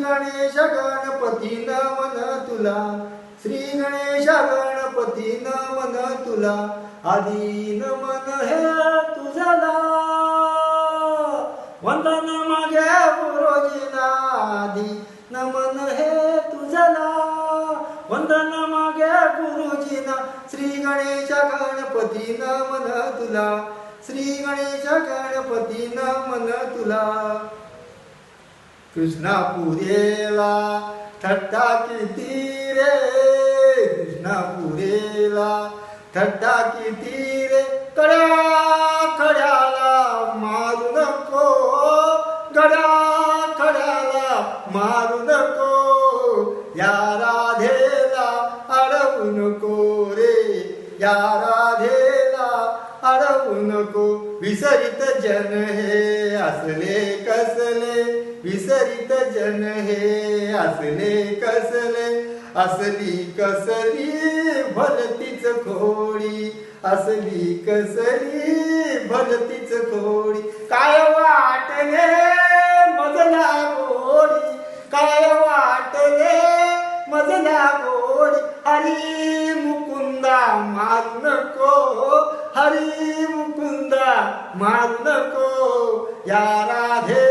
गणेश गणपती नमन तुला, श्री गणेश गणपती नमन तुला, आधी नमन हे तुझला, वंदन मागे गुरुजीला, आधी नमन हे तुझला, वंदन मागे गुरुजीला, श्री गणेश गणपती नमन तुला, श्री गणेश गणपती नमन तुला. कृष्णापुरेला थट्टा किती रे, कृष्णापुरेला थट्टा किती रे, कड्या कड्याला मारू नको, कड्या कड्याला मारू नको, या राधेला अडवू नको रे, या राधेला अडवू नको. विसरित जन हे असले कसले, विसरित जन हे असले कसले, असली कसली भलतीच खोडी, असली कसली भलतीच खोडी. काय वाटले मजला गोडी, काय वाटले मजला गोडी, हरी मुकुंदा मारू नको, हरी मुकुंदा मारू नको, या राधे